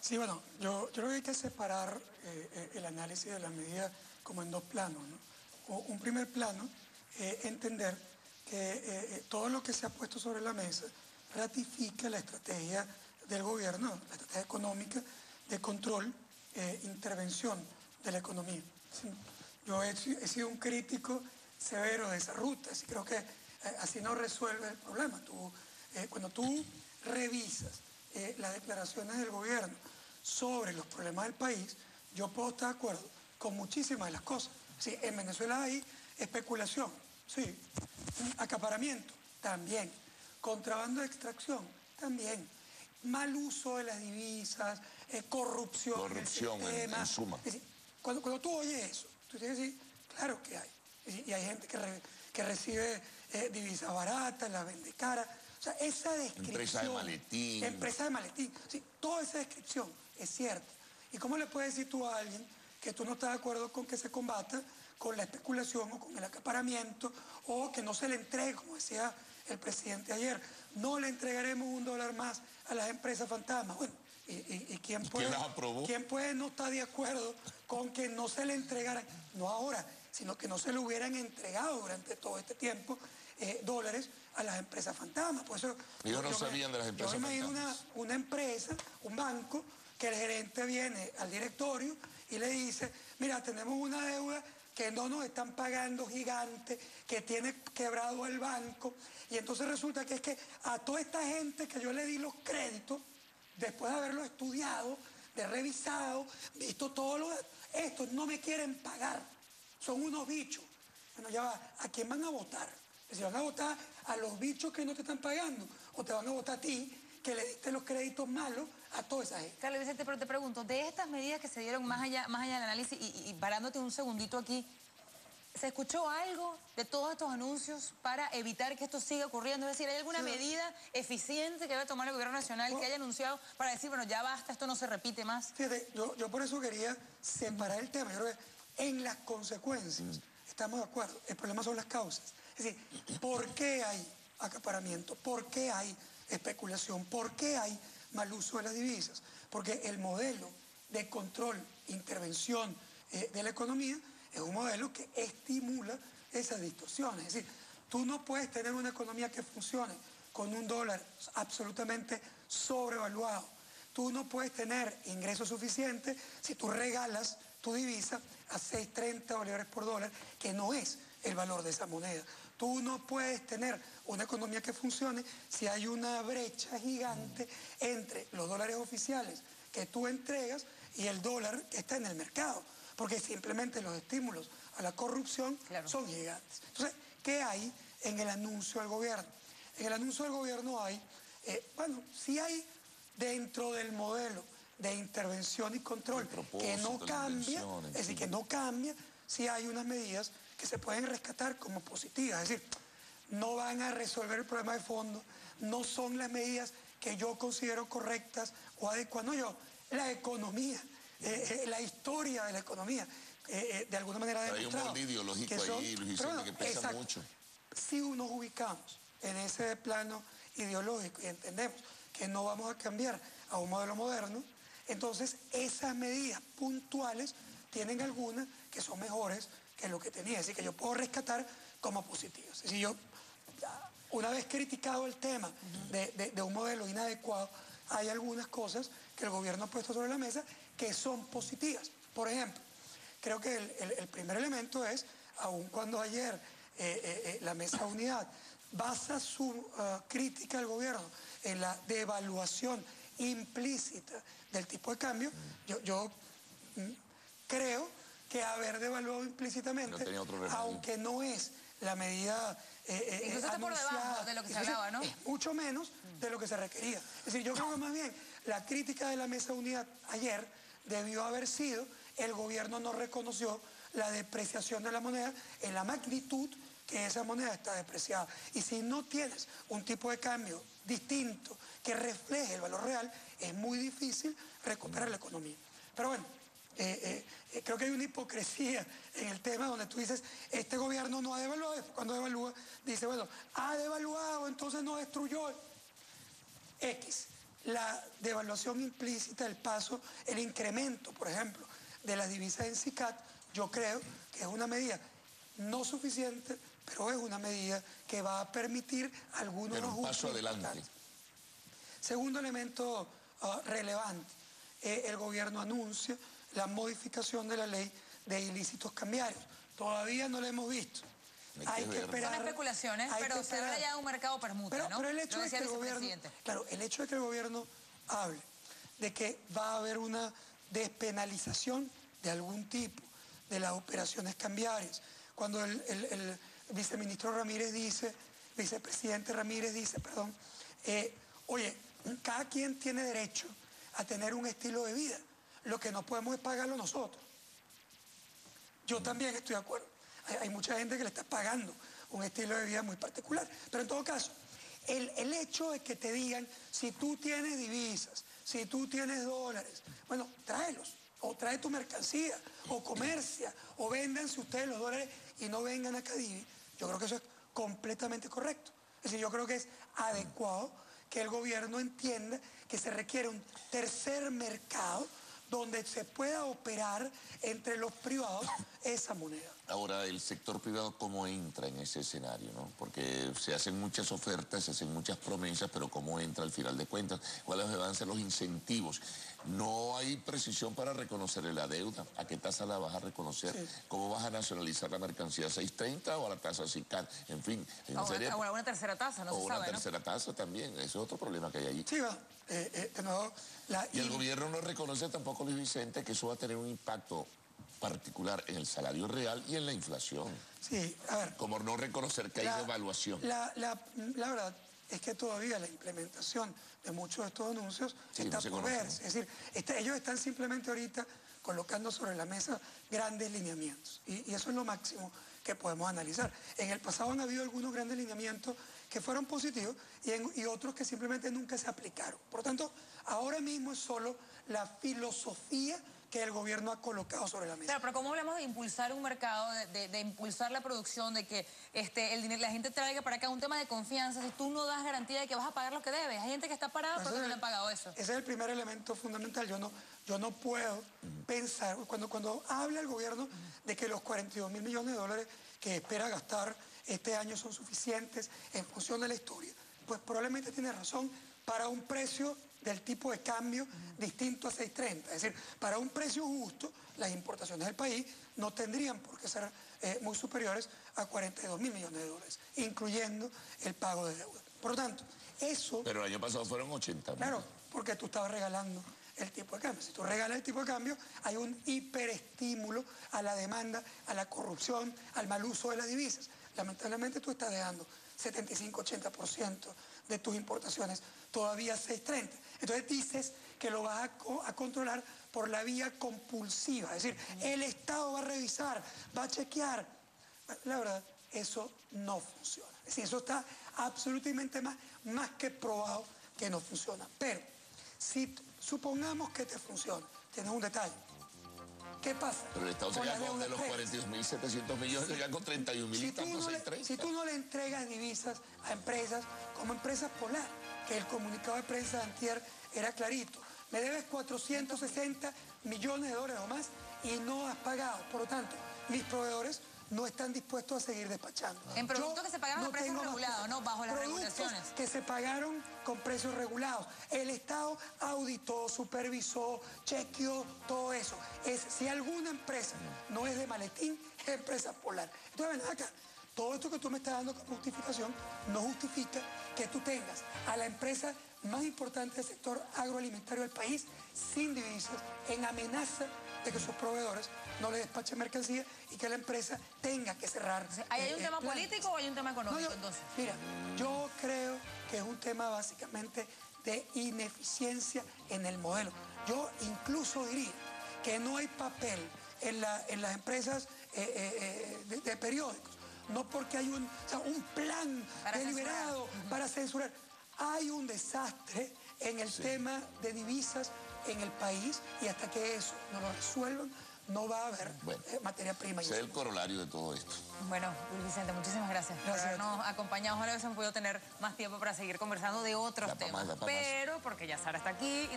Sí, bueno, yo creo que hay que separar el análisis de las medidas como en dos planos, ¿no? Un primer plano, entender que todo lo que se ha puesto sobre la mesa ratifica la estrategia del gobierno, la estrategia económica de control, intervención de la economía. Sí, yo he sido un crítico severo de esa ruta, así creo que así no resuelve el problema. Cuando tú revisas las declaraciones del gobierno sobre los problemas del país, yo puedo estar de acuerdo con muchísimas de las cosas. Sí, en Venezuela hay especulación, sí, acaparamiento, también, contrabando de extracción, también, mal uso de las divisas, corrupción en el sistema. En suma. Es decir, cuando tú oyes eso, tú tienes que decir, claro que hay. Y hay gente que recibe divisas baratas, las vende caras. O sea, esa descripción... Empresa de maletín. Empresa de maletín. Sí, toda esa descripción es cierta. ¿Y cómo le puedes decir tú a alguien que tú no estás de acuerdo con que se combata con la especulación o con el acaparamiento o que no se le entregue, como decía el presidente ayer, no le entregaremos $1 más a las empresas fantasmas? Bueno, ¿y quién puede, las aprobó? ¿quién puede no estar de acuerdo con que no se le entregaran, no ahora, sino que no se le hubieran entregado durante todo este tiempo dólares a las empresas fantasmas? Por eso, ellos no sabían de las empresas fantasmas. Yo me imagino una empresa, un banco, que el gerente viene al directorio y le dice, mira, tenemos una deuda que no nos están pagando gigante, que tiene quebrado el banco, y entonces resulta que es que a toda esta gente que yo le di los créditos, después de haberlo estudiado, de revisado, visto todo lo... Estos no me quieren pagar, son unos bichos. Bueno, ya va, ¿a quién van a votar? Si van a votar a los bichos que no te están pagando, o te van a votar a ti, que le diste los créditos malos a toda esa gente. Carlos Vicente, pero te pregunto, de estas medidas que se dieron más allá del análisis, y parándote un segundito aquí, ¿se escuchó algo de todos estos anuncios para evitar que esto siga ocurriendo? Es decir, ¿hay alguna medida eficiente que va a tomar el gobierno nacional que haya anunciado para decir, bueno, ya basta, esto no se repite más? Fíjate, yo por eso quería separar el tema. Yo creo que en las consecuencias estamos de acuerdo. El problema son las causas. Es decir, ¿por qué hay acaparamiento? ¿Por qué hay especulación? ¿Por qué hay mal uso de las divisas? Porque el modelo de control, intervención de la economía es un modelo que estimula esas distorsiones. Es decir, tú no puedes tener una economía que funcione con un dólar absolutamente sobrevaluado. Tú no puedes tener ingresos suficientes si tú regalas tu divisa a 6.30 bolívares por dólar, que no es el valor de esa moneda. Tú no puedes tener una economía que funcione si hay una brecha gigante entre los dólares oficiales que tú entregas y el dólar que está en el mercado, porque simplemente los estímulos a la corrupción son gigantes. Entonces, ¿qué hay en el anuncio del gobierno? En el anuncio del gobierno hay, sí hay dentro del modelo de intervención y control que no cambia, es decir, que no cambia, sí hay unas medidas que se pueden rescatar como positivas, es decir, no van a resolver el problema de fondo, no son las medidas que yo considero correctas o adecuadas, no yo, la economía, la historia de la economía, de alguna manera ha demostrado. Hay un molde ideológico ahí, Luis Vicente, que pesa mucho. Si nos ubicamos en ese plano ideológico y entendemos que no vamos a cambiar a un modelo moderno, entonces esas medidas puntuales tienen algunas que son mejores que lo que tenía, es decir, que yo puedo rescatar como positivas. Es decir, yo, una vez criticado el tema de un modelo inadecuado, hay algunas cosas que el gobierno ha puesto sobre la mesa que son positivas. Por ejemplo, creo que el primer elemento es, aun cuando ayer la Mesa de Unidad basa su crítica al gobierno en la devaluación implícita del tipo de cambio, yo creo que haber devaluado implícitamente, aunque no es la medida incluso está por debajo de lo que se hablaba, ¿no? Es mucho menos de lo que se requería. Es decir, yo creo que más bien la crítica de la Mesa de Unidad ayer debió haber sido, el gobierno no reconoció la depreciación de la moneda en la magnitud que esa moneda está depreciada. Y si no tienes un tipo de cambio distinto que refleje el valor real, es muy difícil recuperar la economía. Pero bueno, creo que hay una hipocresía en el tema donde tú dices, este gobierno no ha devaluado, cuando devalúa, dice, bueno, ha devaluado, entonces no destruyó X. la devaluación implícita, el paso, el incremento, por ejemplo, de las divisas en SICAD, yo creo que es una medida no suficiente, pero es una medida que va a permitir algunos ajustes. Un paso adelante. Segundo elemento relevante, el gobierno anuncia la modificación de la ley de ilícitos cambiarios. Todavía no la hemos visto. Hay que esperar. Son especulaciones, pero se habla ya de un mercado permuta, ¿no? Pero el hecho de que el gobierno, claro, el hecho de que el gobierno hable de que va a haber una despenalización de algún tipo de las operaciones cambiarias, cuando el viceministro Ramírez dice, vicepresidente Ramírez dice, perdón, oye, cada quien tiene derecho a tener un estilo de vida. Lo que no podemos es pagarlo nosotros. Yo también estoy de acuerdo. Hay mucha gente que le está pagando un estilo de vida muy particular. Pero en todo caso, el hecho de que te digan, si tú tienes divisas, si tú tienes dólares, bueno, tráelos. O trae tu mercancía, o comercia, o véndanse ustedes los dólares y no vengan a Cadivi. Yo creo que eso es completamente correcto. Es decir, yo creo que es adecuado que el gobierno entienda que se requiere un tercer mercado donde se pueda operar entre los privados esa moneda. Ahora, el sector privado, ¿cómo entra en ese escenario, no? Porque se hacen muchas ofertas, se hacen muchas promesas, pero ¿cómo entra al final de cuentas? ¿Cuáles van a ser los incentivos? No hay precisión para reconocerle la deuda. ¿A qué tasa la vas a reconocer? Sí. ¿Cómo vas a nacionalizar la mercancía? ¿630 o a la tasa SICAD? En fin. O una tercera tasa, no se sabe, O una tercera tasa también. Ese es otro problema que hay allí. Sí, va. Y el gobierno no reconoce tampoco, Luis Vicente, que eso va a tener un impacto particular en el salario real y en la inflación. Sí, a ver. Como no reconocer que hay devaluación. La verdad es que todavía la implementación de muchos de estos anuncios está por verse. Es decir, ellos están simplemente ahorita colocando sobre la mesa grandes lineamientos. Y eso es lo máximo que podemos analizar. En el pasado han habido algunos grandes lineamientos que fueron positivos y otros que simplemente nunca se aplicaron. Por lo tanto, ahora mismo es solo la filosofía que el gobierno ha colocado sobre la mesa. Claro, pero ¿cómo hablamos de impulsar un mercado, de impulsar la producción, de que la gente traiga para acá un tema de confianza? Si tú no das garantía de que vas a pagar lo que debes. Hay gente que está parada porque no le han pagado eso. Ese es el primer elemento fundamental. Yo no puedo pensar, cuando habla el gobierno de que los 42 mil millones de dólares que espera gastar este año son suficientes en función de la historia, pues probablemente tiene razón para un precio del tipo de cambio distinto a 6.30. Es decir, para un precio justo, las importaciones del país no tendrían por qué ser muy superiores a 42 mil millones de dólares, incluyendo el pago de deuda. Por lo tanto, eso... Pero el año pasado fueron 80 mil. Claro, porque tú estabas regalando el tipo de cambio. Si tú regalas el tipo de cambio, hay un hiperestímulo a la demanda, a la corrupción, al mal uso de las divisas. Lamentablemente tú estás dejando 75-80% de tus importaciones todavía 6.30. Entonces dices que lo vas a controlar por la vía compulsiva. Es decir, el Estado va a revisar, va a chequear. La verdad, eso no funciona. Es decir, eso está absolutamente más que probado que no funciona. Pero si supongamos que te funciona, tienes un detalle. ¿Qué pasa? Pero el Estado se gana de los 42.700 millones, se gana con 31.000 Si tú no le entregas divisas a empresas como Empresas Polar, que el comunicado de prensa de antier era clarito, me debes 460 millones de dólares o más y no has pagado. Por lo tanto, mis proveedores no están dispuestos a seguir despachando. En productos que se pagaron a precios regulados, ¿no? Bajo las regulaciones. Que se pagaron con precios regulados. El Estado auditó, supervisó, chequeó todo eso. Si alguna empresa no es de maletín, es Empresa Polar. Entonces, ven acá. Todo esto que tú me estás dando como justificación no justifica que tú tengas a la empresa más importante del sector agroalimentario del país sin divisas, en amenaza de que sus proveedores no le despachen mercancía y que la empresa tenga que cerrar. ¿Hay un tema político o hay un tema económico entonces? Mira, yo creo que es un tema básicamente de ineficiencia en el modelo. Yo incluso diría que no hay papel en las empresas de periódicos. No porque hay un plan deliberado para censurar. Hay un desastre en el tema de divisas en el país y hasta que eso no lo resuelvan, no va a haber Bueno, materia prima. ese es el corolario de todo esto. Bueno, Luis Vicente, muchísimas gracias por habernos acompañado. Ojalá hubiésemos podido tener más tiempo para seguir conversando de otros Da pa' temas. más, da pa' más. Pero porque ya Sara está aquí y